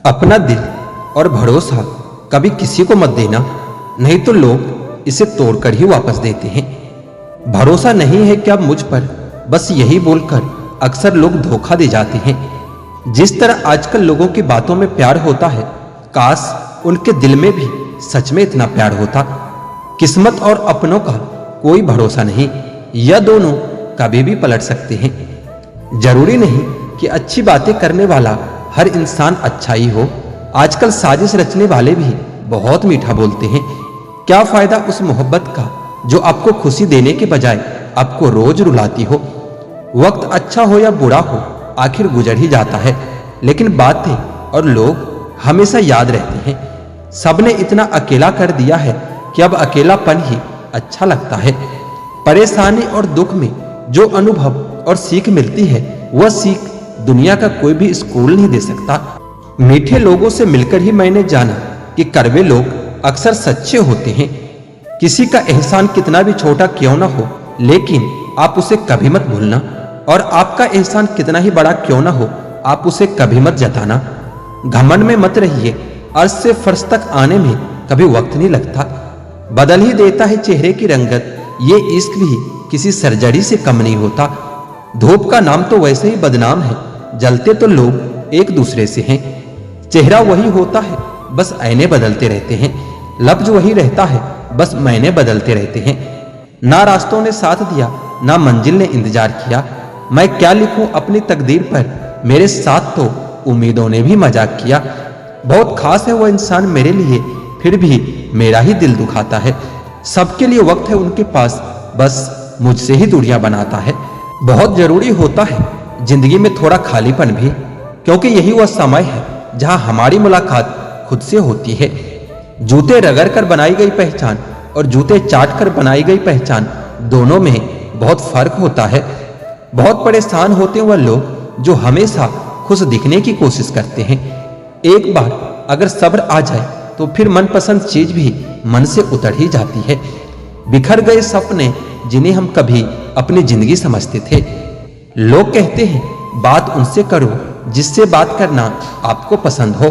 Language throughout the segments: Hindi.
अपना दिल और भरोसा कभी किसी को मत देना, नहीं तो लोग इसे तोड़कर ही वापस देते हैं। भरोसा नहीं है क्या मुझ पर, बस यही बोलकर अक्सर लोग धोखा दे जाते हैं। जिस तरह आजकल लोगों की बातों में प्यार होता है, काश उनके दिल में भी सच में इतना प्यार होता। किस्मत और अपनों का कोई भरोसा नहीं, यह दोनों कभी भी पलट सकते हैं। जरूरी नहीं कि अच्छी बातें करने वाला हर इंसान अच्छा ही हो। आजकल साजिश रचने वाले भी बहुत मीठा बोलते हैं। क्या फायदा उस मोहब्बत का जो आपको खुशी देने के बजाय आपको रोज रुलाती हो। वक्त अच्छा हो या बुरा हो, आखिर गुजर ही जाता है, लेकिन बातें और लोग हमेशा याद रहते हैं। सबने इतना अकेला कर दिया है कि अब अकेलापन ही अच्छा लगता है। परेशानी और दुख में जो अनुभव और सीख मिलती है, वह सीख दुनिया का कोई भी स्कूल नहीं दे सकता। मीठे लोगों से मिलकर ही मैंने जाना कि कड़वे लोग अक्सर सच्चे होते हैं। किसी का एहसान कितना भी छोटा क्यों ना हो, लेकिन आप उसे कभी मत भूलना, और आपका एहसान कितना ही बड़ा क्यों ना हो, आप उसे कभी मत जताना। घमंड में मत रहिए, अर्श से फर्श तक आने में कभी वक्त नहीं लगता। बदल ही देता है चेहरे की रंगत, ये इश्क भी किसी सर्जरी से कम नहीं होता। धूप का नाम तो वैसे ही बदनाम है, जलते तो लोग एक दूसरे से हैं। चेहरा वही होता है, बस आईने बदलते रहते हैं। लफ्ज वही रहता है, बस मायने बदलते रहते हैं। ना रास्तों ने साथ दिया, ना मंजिल ने इंतजार किया। मैं क्या लिखूं अपनी तकदीर पर, मेरे साथ तो उम्मीदों ने भी मजाक किया। बहुत खास है वो इंसान मेरे लिए, फिर भी मेरा ही दिल दुखाता है। सबके लिए वक्त है उनके पास, बस मुझसे ही दूरियां बनाता है। बहुत जरूरी होता है जिंदगी में थोड़ा खालीपन भी, क्योंकि यही वह समय है जहां हमारी मुलाकात खुद से होती है। जूते रगड़ कर बनाई गई पहचान और जूते चाट कर बनाई गई पहचान, दोनों में बहुत फर्क होता है। बहुत परेशान होते हैं वह लोग जो हमेशा खुश दिखने की कोशिश करते हैं। एक बार अगर सब्र आ जाए तो फिर मनपसंद चीज भी मन से उतर ही जाती है। बिखर गए सपने जिन्हें हम कभी अपनी जिंदगी समझते थे। लोग कहते हैं बात उनसे करो जिससे बात करना आपको पसंद हो,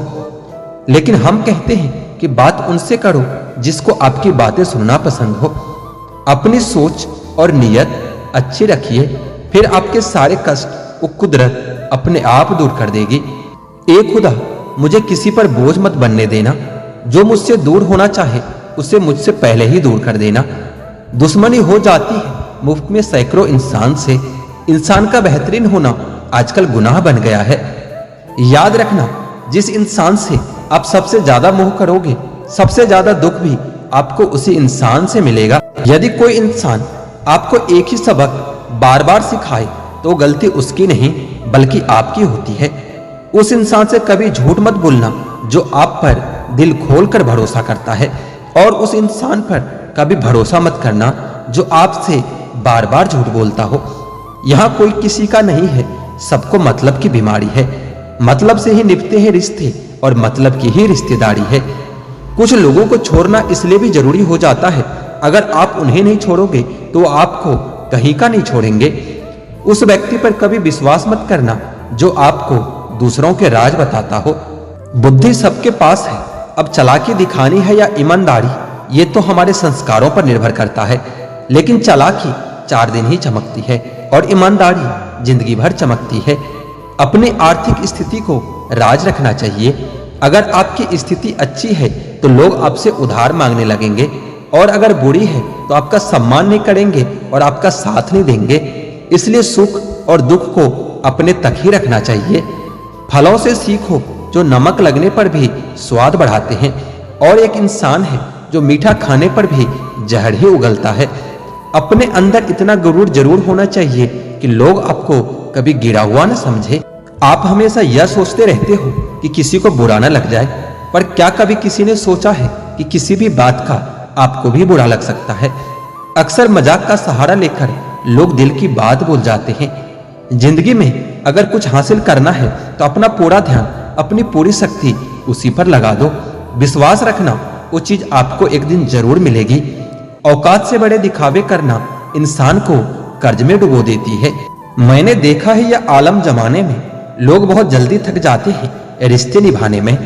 लेकिन हम कहते हैं कि बात उनसे करो जिसको आपकी बातें सुनना पसंद हो। अपनी सोच और नीयत अच्छी रखिए, फिर आपके सारे कष्ट वो कुदरत अपने आप दूर कर देगी। ए खुदा, मुझे किसी पर बोझ मत बनने देना। जो मुझसे दूर होना चाहे उसे मुझसे पहले ही दूर कर देना। दुश्मनी हो जाती है मुफ्त में सैकड़ों इंसान से। इंसान का बेहतरीन होना आजकल गुनाह बन गया है। याद रखना, जिस इंसान से आप सबसे ज्यादा मोह करोगे, सबसे ज्यादा दुख भी आपको उसी इंसान से मिलेगा। यदि कोई इंसान आपको एक ही सबक बार बार सिखाए तो गलती उसकी नहीं बल्कि आपकी होती है। उस इंसान से कभी झूठ मत बोलना जो आप पर दिल खोलकर भरोसा करता है, और उस इंसान पर कभी भरोसा मत करना जो आपसे बार बार झूठ बोलता हो। यहाँ कोई किसी का नहीं है, सबको मतलब की बीमारी है। मतलब से ही निभते हैं रिश्ते और मतलब की ही रिश्तेदारी है। कुछ लोगों को छोड़ना इसलिए भी जरूरी हो जाता है, अगर आप उन्हें नहीं छोड़ोगे तो आपको कहीं का नहीं छोड़ेंगे। उस व्यक्ति पर कभी विश्वास मत करना जो आपको दूसरों के राज बताता हो। बुद्धि सबके पास है, अब चालाकी दिखानी है या ईमानदारी, ये तो हमारे संस्कारों पर निर्भर करता है। लेकिन चालाकी 4 दिन ही चमकती है और ईमानदारी जिंदगी भर चमकती है। अपनी आर्थिक स्थिति को राज रखना चाहिए। अगर आपकी स्थिति अच्छी है तो लोग आपसे उधार मांगने लगेंगे, और अगर बुरी है तो आपका सम्मान नहीं करेंगे और आपका साथ नहीं देंगे। इसलिए सुख और दुख को अपने तक ही रखना चाहिए। फलों से सीखो जो नमक लगने पर भी स्वाद बढ़ाते हैं, और एक इंसान है जो मीठा खाने पर भी जहर ही उगलता है। अपने अंदर इतना गुरूर जरूर होना चाहिए कि लोग आपको कभी गिरा हुआ न समझे। आप हमेशा यह सोचते रहते हो कि किसी को बुरा न लग जाए, पर क्या कभी किसी ने सोचा है कि किसी भी बात का आपको भी बुरा लग सकता है। अक्सर मजाक का सहारा लेकर लोग दिल की बात बोल जाते हैं। जिंदगी में अगर कुछ हासिल करना है तो अपना पूरा ध्यान, अपनी पूरी शक्ति उसी पर लगा दो। विश्वास रखना, वो चीज आपको एक दिन जरूर मिलेगी। औकात से बड़े दिखावे करना इंसान को कर्ज में डुबो देती है। मैंने देखा है यह आलम जमाने में लोग बहुत जल्दी थक जाते हैं, रिश्ते निभाने में।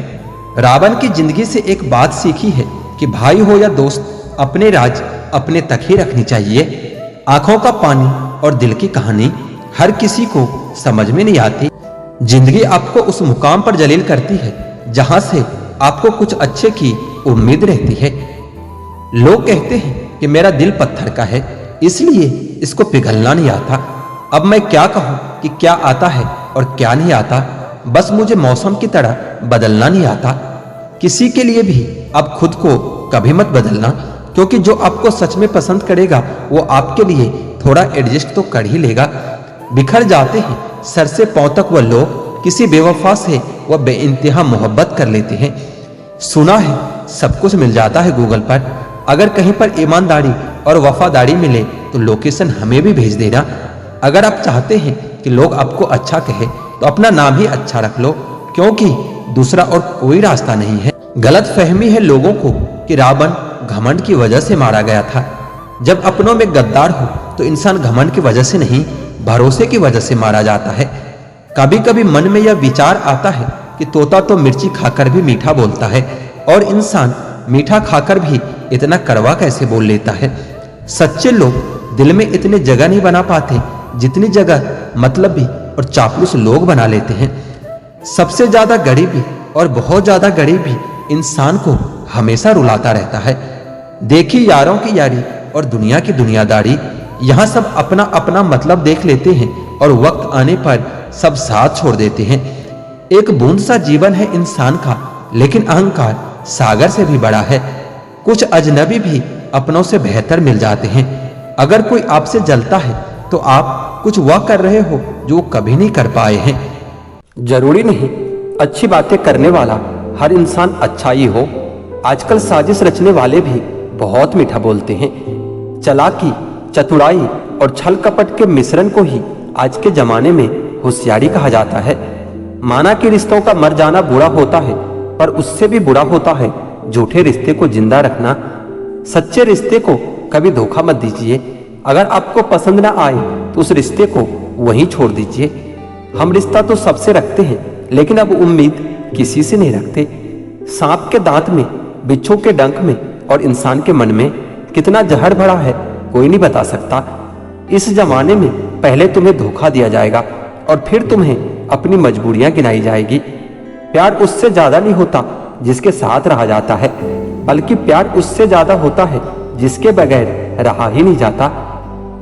रावण की जिंदगी से एक बात सीखी है कि भाई हो या दोस्त, अपने राज अपने तक ही रखनी चाहिए। आंखों का पानी और दिल की कहानी हर किसी को समझ में नहीं आती। जिंदगी आपको उस मुकाम पर जलील करती है जहां से आपको कुछ अच्छे की उम्मीद रहती है। लोग कहते हैं कि मेरा दिल पत्थर का है, इसलिए इसको पिघलना नहीं आता। अब मैं क्या कहूं कि क्या आता है और क्या नहीं आता। बस मुझे मौसम की तरह बदलना नहीं आता। किसी के लिए भी अब खुद को कभी मत बदलना, क्योंकि जो आपको सच में पसंद करेगा वो आपके लिए थोड़ा एडजस्ट तो कर ही लेगा। बिखर जाते हैं सर से पांव तक वह लोग, किसी बेवफा से वह बेइंतहा मोहब्बत कर लेते हैं। सुना है सब कुछ मिल जाता है गूगल पर। अगर कहीं पर ईमानदारी और वफादारी मिले तो लोकेशन हमें भी भेज देना। अगर आप चाहते हैं कि लोग आपको अच्छा कहे तो अपना नाम ही अच्छा रख लो, क्योंकि दूसरा और कोई रास्ता नहीं है। गलत फहमी है लोगों को कि रावण घमंड की वजह से मारा गया था। जब अपनों में गद्दार हो तो इंसान घमंड की वजह से नहीं, भरोसे की वजह से मारा जाता है। कभी कभी मन में यह विचार आता है कि तोता तो मिर्ची खाकर भी मीठा बोलता है, और इंसान मीठा खाकर भी इतना कड़वा कैसे बोल लेता है। सच्चे लोग दिल में इतने जगह नहीं बना पाते जितनी जगह मतलबी और चापलूस लोग बना लेते हैं। सबसे ज्यादा गरीबी और बहुत ज्यादा गरीबी इंसान को हमेशा रुलाता रहता है। देखी यारों की यारी और दुनिया की दुनियादारी, यहाँ सब अपना अपना मतलब देख लेते हैं और वक्त आने पर सब साथ छोड़ देते हैं। एक बूंद सा जीवन है इंसान का, लेकिन अहंकार सागर से भी बड़ा है। कुछ अजनबी भी अपनों से बेहतर मिल जाते हैं। अगर कोई आपसे जलता है तो आप कुछ वह कर रहे हो जो कभी नहीं कर पाए हैं। जरूरी नहीं अच्छी बातें करने वाला हर इंसान अच्छा ही हो। आजकल साजिश रचने वाले भी बहुत मीठा बोलते हैं। चालाकी, चतुराई और छल कपट के मिश्रण को ही आज के जमाने में होशियारी कहा जाता है। माना कि रिश्तों का मर जाना बुरा होता है, पर उससे भी बुरा होता है झूठे रिश्ते को जिंदा रखना। सच्चे रिश्ते को कभी धोखा मत दीजिए। अगर आपको पसंद ना आए तो उस रिश्ते को वहीं छोड़ दीजिए। हम रिश्ता तो सबसे रखते हैं, लेकिन अब उम्मीद किसी से नहीं रखते। सांप के दांत में, बिच्छू के डंक में और इंसान के मन में कितना जहर भरा है कोई नहीं बता सकता। इस जमाने में पहले तुम्हें धोखा दिया जाएगा और फिर तुम्हें अपनी मजबूरियां गिनाई जाएगी। प्यार उससे ज्यादा नहीं होता जिसके साथ रहा जाता है, बल्कि प्यार उससे ज्यादा होता है जिसके बगैर रहा ही नहीं जाता।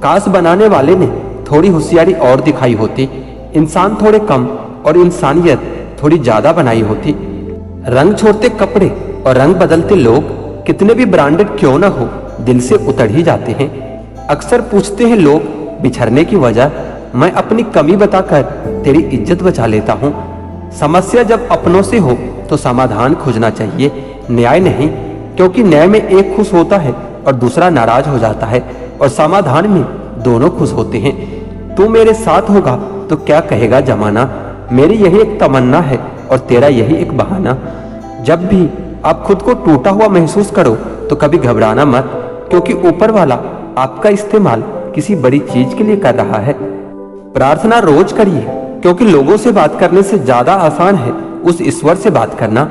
काश बनाने वाले ने थोड़ी होशियारी और दिखाई होती, इंसान थोड़े कम और इंसानियत थोड़ी ज्यादा बनाई होती। रंग छोड़ते कपड़े और रंग बदलते लोग कितने भी ब्रांडेड क्यों ना हो, दिल से उतर ही जाते हैं। अक्सर पूछते हैं लोग बिछड़ने की वजह, मैं अपनी कमी बताकर तेरी इज्जत बचा लेता हूँ। समस्या जब अपनों से हो तो समाधान खोजना चाहिए, न्याय नहीं, क्योंकि न्याय में एक खुश होता है और दूसरा नाराज हो जाता है, और समाधान में दोनों खुश होते हैं। तू मेरे साथ होगा तो क्या कहेगा जमाना, मेरी यही एक तमन्ना है और तेरा यही एक बहाना। जब भी आप खुद को टूटा हुआ महसूस करो तो कभी घबराना मत, क्योंकि ऊपर वाला आपका इस्तेमाल किसी बड़ी चीज के लिए कर रहा है। प्रार्थना रोज करिए, क्योंकि लोगों से बात करने से ज्यादा आसान है उस ईश्वर से बात करना।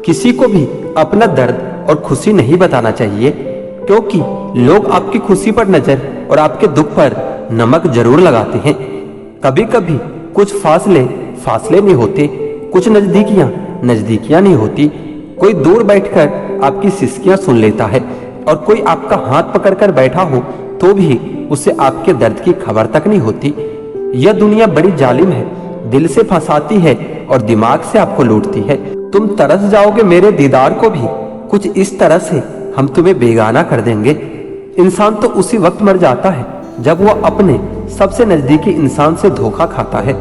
किसी को भी अपना दर्द और खुशी नहीं बताना चाहिए, क्योंकि लोग आपकी खुशी पर नजर और आपके दुख पर नमक जरूर लगाते हैं। कभी कभी कुछ फासले नहीं होते, कुछ नजदीकियां नहीं होती। कोई दूर बैठकर आपकी सिसकियां सुन लेता है, और कोई आपका हाथ पकड़कर बैठा हो तो भी उसे आपके दर्द की खबर तक नहीं होती। यह दुनिया बड़ी जालिम है, दिल से फंसाती है और दिमाग से आपको लूटती है। तुम तरस जाओगे मेरे दीदार को भी, कुछ इस तरह से हम तुम्हें बेगाना कर देंगे। इंसान तो उसी वक्त मर जाता है जब वह अपने सबसे नजदीकी इंसान से धोखा खाता है।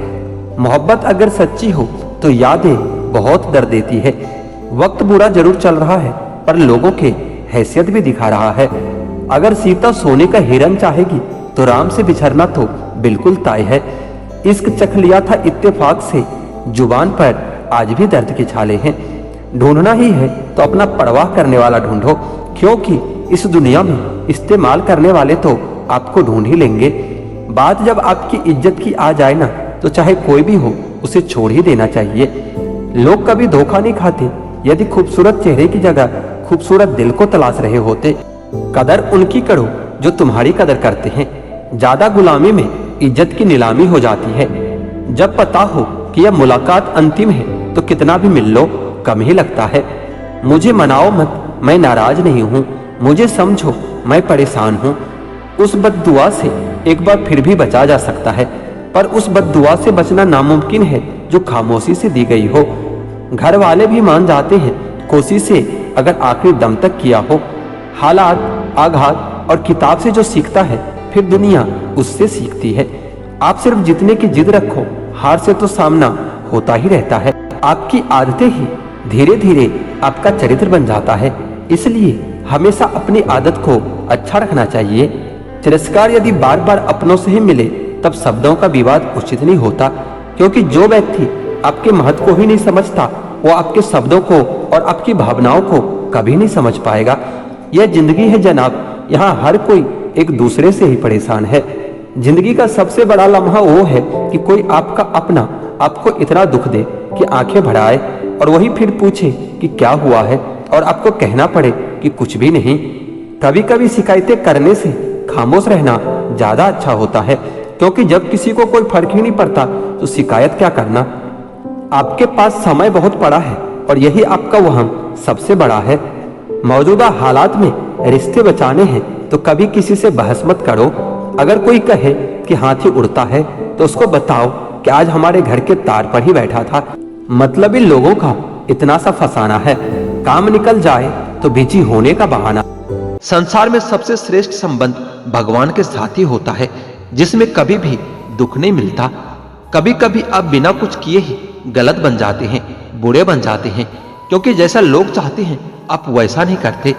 मोहब्बत अगर सच्ची हो तो यादें बहुत दर्द देती है। वक्त बुरा जरूर चल रहा है, पर लोगों के हैसियत भी दिखा रहा है। अगर सीता सोने का हिरन चाहेगी तो राम से बिछड़ना तो बिल्कुल तय है। इश्क चख लिया था इत्तेफाक से, जुबान पर आज भी दर्द के छाले हैं। ढूंढना ही है तो अपना परवाह करने वाला ढूंढो, क्योंकि इस दुनिया में इस्तेमाल करने वाले तो आपको ढूंढ ही लेंगे। बात जब आपकी इज्जत की आ जाए ना, तो चाहे कोई भी हो उसे छोड़ ही देना चाहिए। लोग कभी धोखा नहीं खाते। यदि खूबसूरत चेहरे की जगह खूबसूरत दिल को तलाश रहे होते। कदर उनकी करो जो तुम्हारी कदर करते हैं। ज्यादा गुलामी में इज्जत की नीलामी हो जाती है। जब पता हो कि यह मुलाकात अंतिम है तो कितना भी मिल लो कम ही लगता है। मुझे मनाओ मत, मैं नाराज नहीं हूँ। मुझे समझो, मैं परेशान हूँ। उस बद्दुआ से एक बार फिर भी बचा जा सकता है, पर उस बद्दुआ से बचना नामुमकिन है जो खामोशी से दी गई हो। घर वाले भी मान जाते हैं कोशिश से अगर आखिरी दम तक किया हो। हालात, आघात और किताब से जो सीखता है फिर दुनिया उससे सीखती है। आप सिर्फ जीतने की जिद रखो, हार से तो सामना होता ही रहता है। आपकी आदतें ही धीरे धीरे आपका चरित्र बन जाता है। इसलिए हमेशा अपनी आदत को अच्छा रखना चाहिए। तिरस्कार यदि बार बार अपनों से ही मिले तब शब्दों का विवाद उचित नहीं होता, क्योंकि जो व्यक्ति आपके महत्व को ही नहीं समझता वो आपके शब्दों को और आपकी भावनाओं को कभी नहीं समझ पाएगा। यह जिंदगी है जनाब, यहाँ हर कोई एक दूसरे से ही परेशान है। जिंदगी का सबसे बड़ा लम्हा वो है कि कोई आपका अपना आपको इतना दुख दे कि आंखें भर आए और वही फिर पूछे कि क्या हुआ है और आपको कहना पड़े कि कुछ भी नहीं। कभी कभी शिकायतें करने से खामोश रहना ज्यादा अच्छा होता है, क्योंकि जब किसी को कोई फर्क ही नहीं पड़ता तो शिकायत क्या करना। आपके पास समय बहुत पड़ा है और यही आपका वहम सबसे बड़ा है। मौजूदा हालात में रिश्ते बचाने हैं तो कभी किसी से बहस मत करो। अगर कोई कहे कि हाथी उड़ता है तो उसको बताओ कि आज हमारे घर के तार पर ही बैठा था। मतलब इन लोगों का इतना सा फसाना है, काम निकल जाए तो बिजी होने का बहाना। संसार में सबसे श्रेष्ठ संबंध भगवान के साथ ही होता है, जिसमें कभी भी दुख नहीं मिलता। कभी कभी आप बिना कुछ किए ही गलत बन जाते हैं, बुरे बन जाते हैं, क्योंकि जैसा लोग चाहते हैं आप वैसा नहीं करते।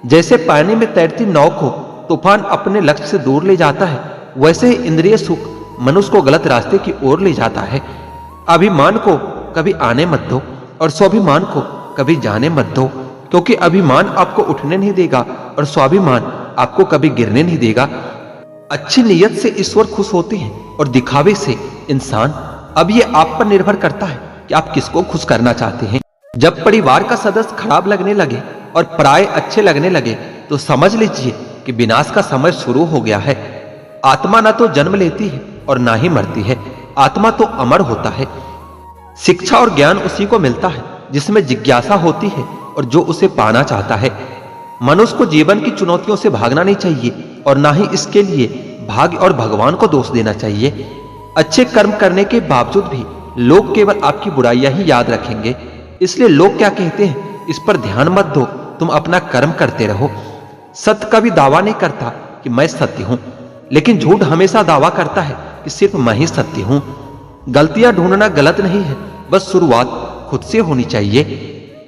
जैसे पानी में तैरती नाव को तूफान अपने लक्ष्य से दूर ले जाता है, वैसे ही इंद्रिय सुख मनुष्य को गलत रास्ते की ओर ले जाता है। अभिमान को कभी आने मत दो और स्वाभिमान को कभी जाने मत दो, क्योंकि अभिमान आपको उठने नहीं देगा और स्वाभिमान आपको कभी गिरने नहीं देगा। अच्छी नीयत से ईश्वर खुश होते हैं और दिखावे से इंसान। अब ये आप पर निर्भर करता है कि आप किसको खुश करना चाहते हैं। जब परिवार का सदस्य खराब लगने लगे और पराये अच्छे लगने लगे तो समझ लीजिए कि विनाश का समय शुरू हो गया है। आत्मा ना तो जन्म लेती है और ना ही मरती है, आत्मा तो अमर होता है। शिक्षा और ज्ञान उसी को मिलता है जिसमें जिज्ञासा होती है और जो उसे पाना चाहता है। मनुष्य को जीवन की चुनौतियों से भागना नहीं चाहिए और ना ही इसके लिए भाग्य और भगवान को दोष देना चाहिए। अच्छे कर्म करने के बावजूद भी लोग केवल आपकी बुराइयां ही याद रखेंगे, इसलिए लोग क्या कहते हैं इस पर ध्यान मत दो, तुम अपना कर्म करते रहो। सत्य कभी दावा नहीं करता कि मैं सत्य हूं, लेकिन झूठ हमेशा दावा करता है कि सिर्फ मैं ही सत्य हूं। गलतियां ढूंढना गलत नहीं है, बस शुरुआत खुद से होनी चाहिए।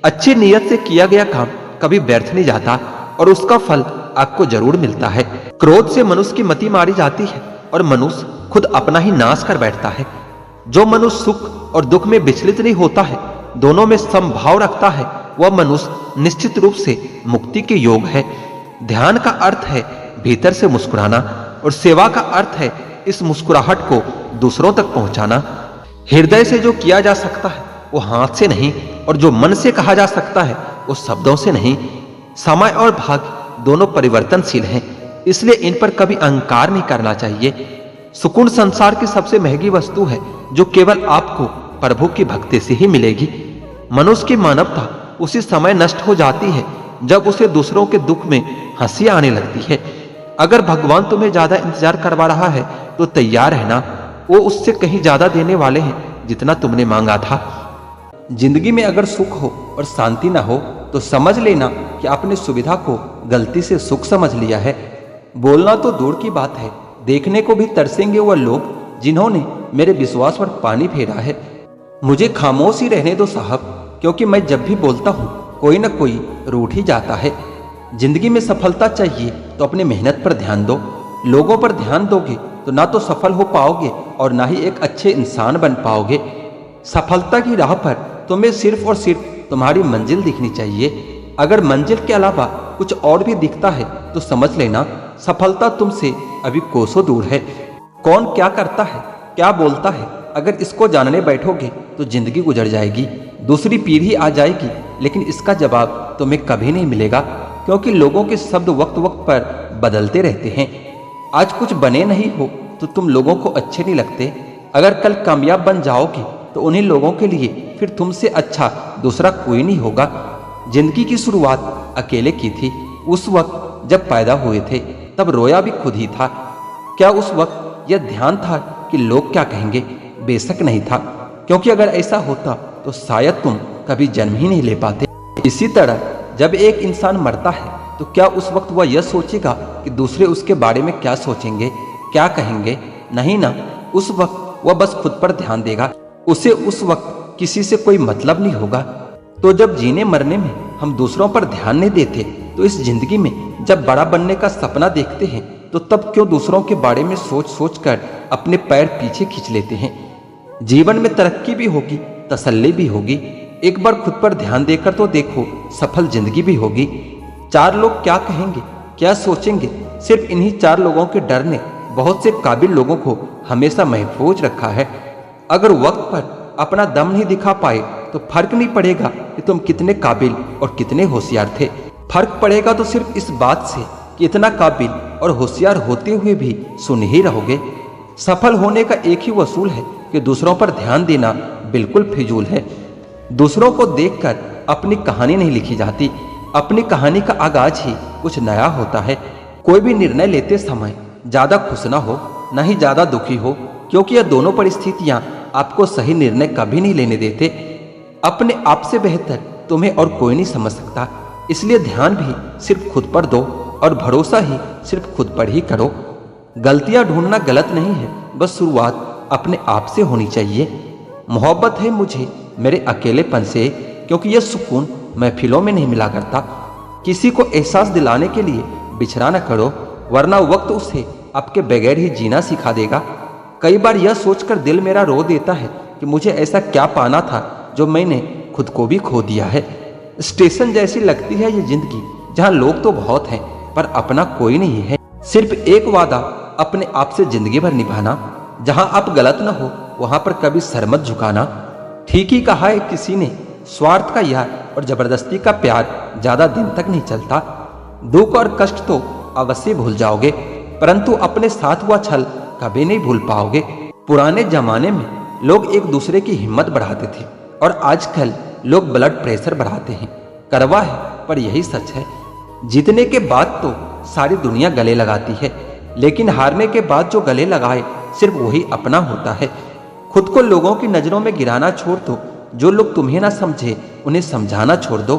अच्छी नीयत से किया गया काम कभी व्यर्थ नहीं जाता और उसका फल आपको जरूर मिलता है। क्रोध से मनुष्य की मति मारी जाती है और मनुष्य खुद अपना ही नाश कर बैठता है। जो मनुष्य सुख और दुख में विचलित नहीं होता है, दोनों में समभाव रखता है, वह मनुष्य निश्चित रूप से मुक्ति के योग है। ध्यान का अर्थ है भीतर से मुस्कुराना और सेवा का अर्थ है इस मुस्कुराहट को दूसरों तक पहुंचाना। हृदय से जो किया जा सकता है वो हाथ से नहीं, और जो मन से कहा जा सकता है वो शब्दों से नहीं। समय और भाग्य दोनों परिवर्तनशील हैं, इसलिए इन पर कभी अहंकार नहीं करना चाहिए। सुकून संसार की सबसे महंगी वस्तु है जो केवल आपको प्रभु की भक्ति से ही मिलेगी। मनुष्य की मानवता उसी समय नष्ट हो जाती है जब उसे दूसरों के दुख में हंसी आने लगती है। अगर भगवान तुम्हें ज्यादा इंतजार करवा रहा है तो तैयार रहना, वो उससे कहीं ज्यादा देने वाले हैं जितना तुमने मांगा था। जिंदगी में अगर सुख हो और शांति ना हो तो समझ लेना कि आपने सुविधा को गलती से सुख समझ लिया है। बोलना तो दूर की बात है, देखने को भी तरसेंगे वह लोग जिन्होंने मेरे विश्वास पर पानी फेरा है। मुझे खामोश ही रहने दो साहब, क्योंकि मैं जब भी बोलता हूँ कोई ना कोई रूठ ही जाता है। जिंदगी में सफलता चाहिए तो अपनी मेहनत पर ध्यान दो। लोगों पर ध्यान दोगे तो ना तो सफल हो पाओगे और ना ही एक अच्छे इंसान बन पाओगे। सफलता की राह पर तुम्हें सिर्फ और सिर्फ तुम्हारी मंजिल दिखनी चाहिए। अगर मंजिल के अलावा कुछ और भी दिखता है तो समझ लेना सफलता तुमसे अभी कोसों दूर है। कौन क्या करता है, क्या बोलता है, अगर इसको जानने बैठोगे तो जिंदगी गुजर जाएगी। दूसरी पीढ़ी आ जाएगी, लेकिन इसका जवाब तुम्हें कभी नहीं मिलेगा, क्योंकि लोगों के शब्द वक्त वक्त पर बदलते रहते हैं। आज कुछ बने नहीं हो तो तुम लोगों को अच्छे नहीं लगते। अगर कल कामयाब बन जाओगे तो उन्हीं लोगों के लिए फिर तुमसे अच्छा दूसरा कोई नहीं होगा। जिंदगी की शुरुआत अकेले की थी। उस वक्त जब पैदा हुए थे तब रोया भी खुद ही था। क्या उस वक्त यह ध्यान था कि लोग क्या कहेंगे? बेशक नहीं था, क्योंकि अगर ऐसा होता तो शायद तुम कभी जन्म ही नहीं ले पाते। इसी तरह जब एक इंसान मरता है तो क्या उस वक्त वह यह सोचेगा कि दूसरे उसके बारे में क्या सोचेंगे, क्या कहेंगे? नहीं ना, उस वक्त वह बस खुद पर ध्यान देगा। उसे उस वक्त किसी से कोई मतलब नहीं होगा। तो जब जीने मरने में हम दूसरों पर ध्यान नहीं देते, तो इस जिंदगी में जब बड़ा बनने का सपना देखते हैं तो तब क्यों दूसरों के बारे में सोच सोच कर अपने पैर पीछे खींच लेते हैं? जीवन में तरक्की भी होगी, तसल्ली भी होगी। एक बार खुद पर ध्यान देकर तो देखो, सफल जिंदगी भी होगी। चार लोग क्या कहेंगे, क्या सोचेंगे, सिर्फ इन्हीं चार लोगों के डर ने बहुत से काबिल लोगों को हमेशा महफूज रखा है। अगर वक्त पर अपना दम नहीं दिखा पाए तो फर्क नहीं पड़ेगा कि तुम कितने काबिल और कितने होशियार थे। फर्क पड़ेगा तो सिर्फ इस बात से कि इतना काबिल और होशियार होते हुए भी सुन ही रहोगे। सफल होने का एक ही वसूल है कि दूसरों पर ध्यान देना बिल्कुल फिजूल है। दूसरों को देखकर अपनी कहानी नहीं लिखी जाती। अपनी कहानी का आगाज ही कुछ नया होता है। कोई भी निर्णय लेते समय ज्यादा खुश ना हो, ना ही ज्यादा दुखी हो, क्योंकि यह दोनों परिस्थितियां आपको सही निर्णय कभी नहीं लेने देते। अपने आप से बेहतर तुम्हें और कोई नहीं समझ सकता, इसलिए ध्यान भी सिर्फ खुद पर दो और भरोसा ही सिर्फ खुद पर ही करो। गलतियां ढूंढना गलत नहीं है, बस शुरुआत अपने आप से होनी चाहिए। मोहब्बत है मुझे मेरे अकेलेपन से, क्योंकि यह सुकून महफिलों में नहीं मिला करता। किसी को एहसास दिलाने के लिए बिछड़ा न करो, वरना वक्त उसे आपके बगैर ही जीना सिखा देगा। कई बार यह सोचकर दिल मेरा रो देता है कि मुझे ऐसा क्या पाना था जो मैंने खुद को भी खो दिया है। स्टेशन जैसी लगती है ये जिंदगी, जहाँ लोग तो बहुत हैं पर अपना कोई नहीं है। सिर्फ एक वादा अपने आप से जिंदगी भर निभाना, जहाँ आप गलत न हो वहां पर कभी सर मत झुकाना। ठीक ही कहा है किसी ने, स्वार्थ का यार और जबरदस्ती का प्यार ज्यादा दिन तक नहीं चलता। दुख और कष्ट तो अवश्य भूल जाओगे, परंतु अपने साथ हुआ छल कभी नहीं भूल पाओगे। पुराने जमाने में लोग एक दूसरे की हिम्मत बढ़ाते थे और आजकल लोग ब्लड प्रेशर बढ़ाते हैं। करवा है पर यही सच है। जीतने के बाद तो सारी दुनिया गले लगाती है, लेकिन हारने के बाद जो गले लगाए सिर्फ वही अपना होता है। खुद को लोगों की नजरों में गिराना छोड़ दो। जो लोग तुम्हें ना समझे उन्हें समझाना छोड़ दो।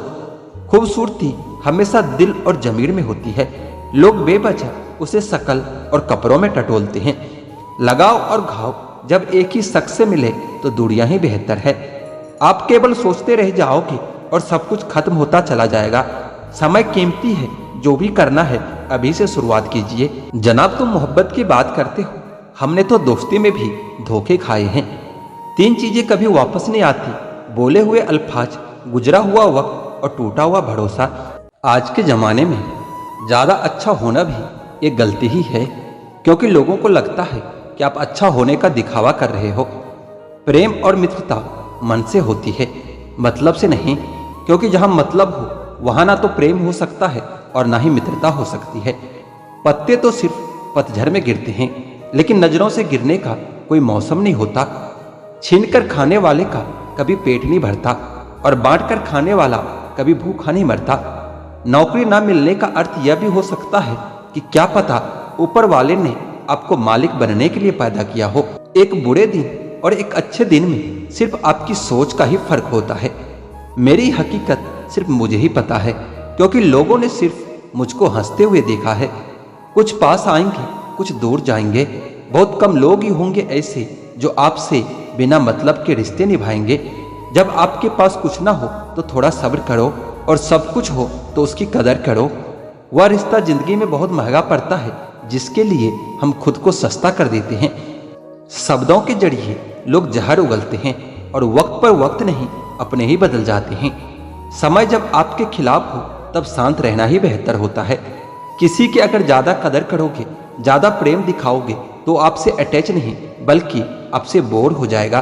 खूबसूरती हमेशा दिल और जमीर में होती है। लोग बेवजह उसे शकल और कपड़ों में टटोलते हैं। लगाव और घाव जब एक ही शख्स से मिले तो दूरियां ही बेहतर है। आप केवल सोचते रह जाओगे और सब कुछ खत्म होता चला जाएगा। समय कीमती है, जो भी करना है अभी से शुरुआत कीजिए। जनाब, तुम मोहब्बत की बात करते हो, हमने तो दोस्ती में भी धोखे खाए हैं। 3 चीजें कभी वापस नहीं आती: बोले हुए अल्फाज, गुजरा हुआ वक्त और टूटा हुआ भरोसा। आज के जमाने में ज्यादा अच्छा होना भी एक गलती ही है, क्योंकि लोगों को लगता है कि आप अच्छा होने का दिखावा कर रहे हो। प्रेम और मित्रता मन से होती है, मतलब से नहीं, क्योंकि जहां मतलब हो वहां ना तो प्रेम हो सकता है और ना ही मित्रता हो सकती है। पत्ते तो सिर्फ पतझड़ में गिरते हैं, लेकिन नजरों से गिरने का कोई मौसम नहीं होता। छीनकर खाने वाले का कभी पेट नहीं भरता और बांटकर खाने वाला कभी भूखा नहीं मरता। नौकरी ना मिलने का अर्थ यह भी हो सकता है कि क्या पता ऊपर वाले ने आपको मालिक बनने के लिए पैदा किया हो। एक बुरे दिन और एक अच्छे दिन में सिर्फ आपकी सोच का ही फर्क होता है। मेरी हकीकत सिर्फ मुझे ही पता है, क्योंकि लोगों ने सिर्फ मुझको हंसते हुए देखा है। कुछ पास आएंगे, कुछ दूर जाएंगे। बहुत कम लोग ही होंगे ऐसे जो आपसे बिना मतलब के रिश्ते निभाएंगे। जब आपके पास कुछ ना हो तो थोड़ा सब्र करो, और सब कुछ हो तो उसकी कदर करो। वह रिश्ता जिंदगी में बहुत महंगा पड़ता है जिसके लिए हम खुद को सस्ता कर देते हैं। शब्दों के जरिए लोग जहर उगलते हैं और वक्त पर वक्त नहीं अपने ही बदल जाते हैं। समय जब आपके खिलाफ हो तब शांत रहना ही बेहतर होता है। किसी की अगर ज्यादा कदर करोगे, ज्यादा प्रेम दिखाओगे तो आपसे अटैच नहीं बल्कि आपसे बोर हो जाएगा।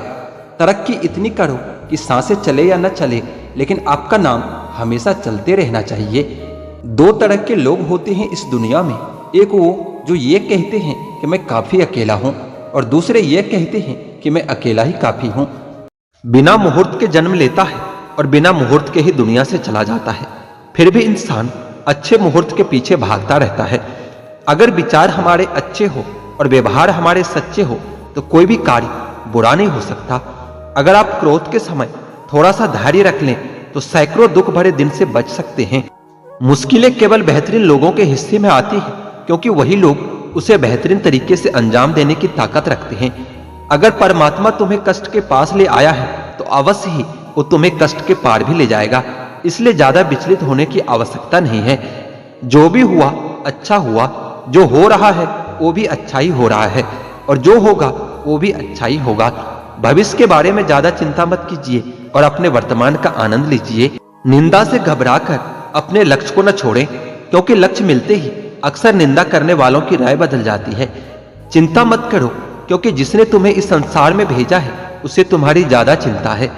तरक्की इतनी करो कि सांसें चले या न चले, लेकिन आपका नाम हमेशा चलते रहना चाहिए। दो तरह के लोग होते हैं इस दुनिया में, एक वो जो ये कहते हैं कि मैं काफ़ी अकेला हूँ, और दूसरे ये कहते हैं कि मैं अकेला ही काफ़ी हूँ। बिना मुहूर्त के जन्म लेता है और बिना मुहूर्त के ही दुनिया से चला जाता है, फिर भी इंसान अच्छे मुहूर्त के पीछे भागता रहता है। अगर विचार हमारे अच्छे हो और व्यवहार हमारे सच्चे हो तो कोई भी कार्य बुरा नहीं हो सकता। अगर आप क्रोध के समय थोड़ा सा धैर्य रख लें तो सैकड़ों दुख भरे दिन से बच सकते हैं। मुश्किलें केवल बेहतरीन लोगों के हिस्से में आती हैं, क्योंकि वही लोग उसे बेहतरीन तरीके से अंजाम देने की ताकत रखते हैं। अगर परमात्मा तुम्हें कष्ट के पास ले आया है तो अवश्य ही वो तुम्हें कष्ट के पार भी ले जाएगा, इसलिए ज्यादा विचलित होने की आवश्यकता नहीं है। जो भी हुआ अच्छा हुआ, जो हो रहा है वो भी अच्छा ही हो रहा है, और जो होगा वो भी अच्छा ही होगा। भविष्य के बारे में ज्यादा चिंता मत कीजिए और अपने वर्तमान का आनंद लीजिए। निंदा से घबराकर अपने लक्ष्य को न छोड़ें, क्योंकि लक्ष्य मिलते ही अक्सर निंदा करने वालों की राय बदल जाती है। चिंता मत करो, क्योंकि जिसने तुम्हें इस संसार में भेजा है उसे तुम्हारी ज्यादा चिंता है।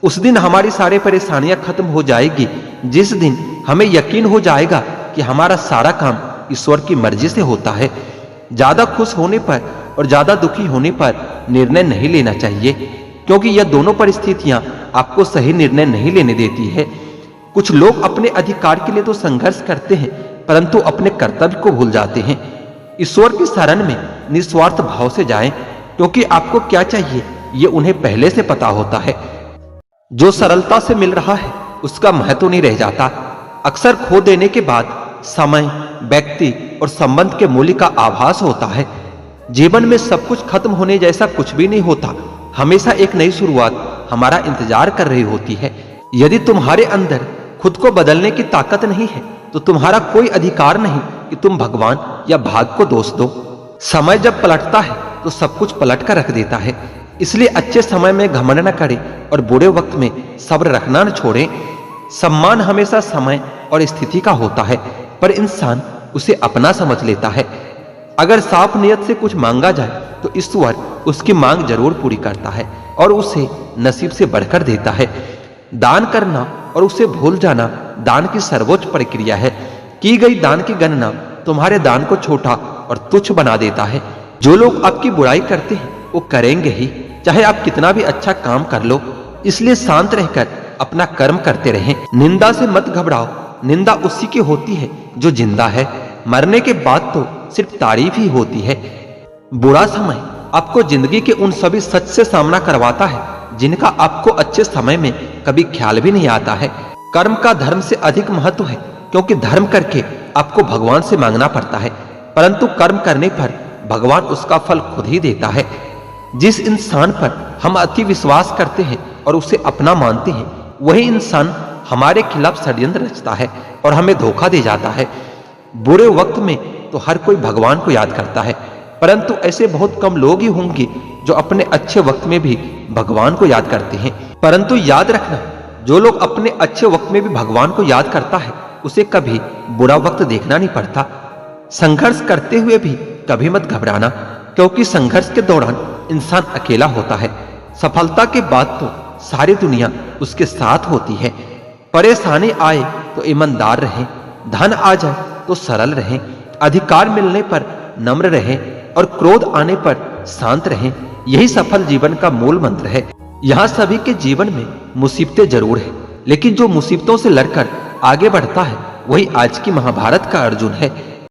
उस दिन हमारी सारी परेशानियां खत्म हो जाएगी, जिस दिन हमें यकीन हो जाएगा कि हमारा सारा काम ईश्वर की मर्जी से होता है। ज्यादा खुश होने पर और ज्यादा दुखी होने पर निर्णय नहीं लेना चाहिए, क्योंकि यह दोनों परिस्थितियां आपको सही निर्णय नहीं लेने देती है। कुछ लोग अपने अधिकार के लिए तो संघर्ष करते हैं, परंतु अपने कर्तव्य को भूल जाते हैं। ईश्वर की शरण में निस्वार्थ भाव से जाएं, क्योंकि आपको क्या चाहिए ये उन्हें पहले से पता होता है। जो सरलता से मिल रहा है उसका महत्व नहीं रह जाता। अक्सर खो देने के बाद समय, व्यक्ति और संबंध के मूल्य का आभास होता है। जीवन में सब कुछ खत्म होने जैसा कुछ भी नहीं होता, हमेशा एक नई शुरुआत हमारा इंतजार कर रही होती है। यदि तुम्हारे अंदर खुद को बदलने की ताकत नहीं है तो तुम्हारा कोई अधिकार नहीं कि तुम भगवान या भाग्य को दोष दो। समय जब पलटता है तो सब कुछ पलट कर रख देता है, इसलिए अच्छे समय में घमंड न करें और बुरे वक्त में सब्र रखना न छोड़ें। सम्मान हमेशा समय और स्थिति का होता है, पर इंसान उसे अपना समझ लेता है। अगर साफ नियत से कुछ मांगा जाए तो ईश्वर उसकी मांग जरूर पूरी करता है और उसे नसीब से बढ़कर देता है। दान करना और उसे भूल जाना दान की सर्वोच्च प्रक्रिया है। की गई दान की गणना तुम्हारे दान को छोटा और तुच्छ बना देता है। जो लोग आपकी बुराई करते हैं वो करेंगे ही, चाहे आप कितना भी अच्छा काम कर लो। इसलिए शांत रहकर अपना कर्म करते रहें। निंदा से मत घबराओ, निंदा उसी की होती है जो जिंदा है। मरने के बाद तो सिर्फ तारीफ ही होती है। बुरा समय आपको जिंदगी के उन सभी सच से सामना करवाता है जिनका आपको अच्छे समय में कभी ख्याल भी नहीं आता है। कर्म का धर्म से अधिक महत्व है, क्योंकि धर्म करके आपको भगवान से मांगना पड़ता है, परंतु कर्म करने पर भगवान उसका फल खुद ही देता है। जिस इंसान पर हम अति विश्वास करते हैं और उसे अपना मानते हैं, वही इंसान हमारे खिलाफ षड्यंत्र रचता है और हमें धोखा दे जाता है। बुरे वक्त में तो हर कोई भगवान को याद करता है, परंतु ऐसे बहुत कम लोग ही होंगे जो अपने अच्छे वक्त में भी भगवान को याद करते हैं। परंतु याद रखना, जो लोग अपने अच्छे वक्त में भी भगवान को याद करता है उसे कभी बुरा वक्त देखना नहीं पड़ता। संघर्ष करते हुए भी कभी मत घबराना, क्योंकि संघर्ष के दौरान इंसान अकेला होता है। सफलता के बाद तो सारी दुनिया उसके साथ होती है। परेशानी आए तो ईमानदार रहें, धन आ जाए तो सरल रहें, अधिकार मिलने पर नम्र रहें और क्रोध आने पर शांत रहें। यही सफल जीवन का मूल मंत्र है। यहाँ सभी के जीवन में मुसीबतें जरूर है, लेकिन जो मुसीबतों से लड़कर आगे बढ़ता है वही आज की महाभारत का अर्जुन है।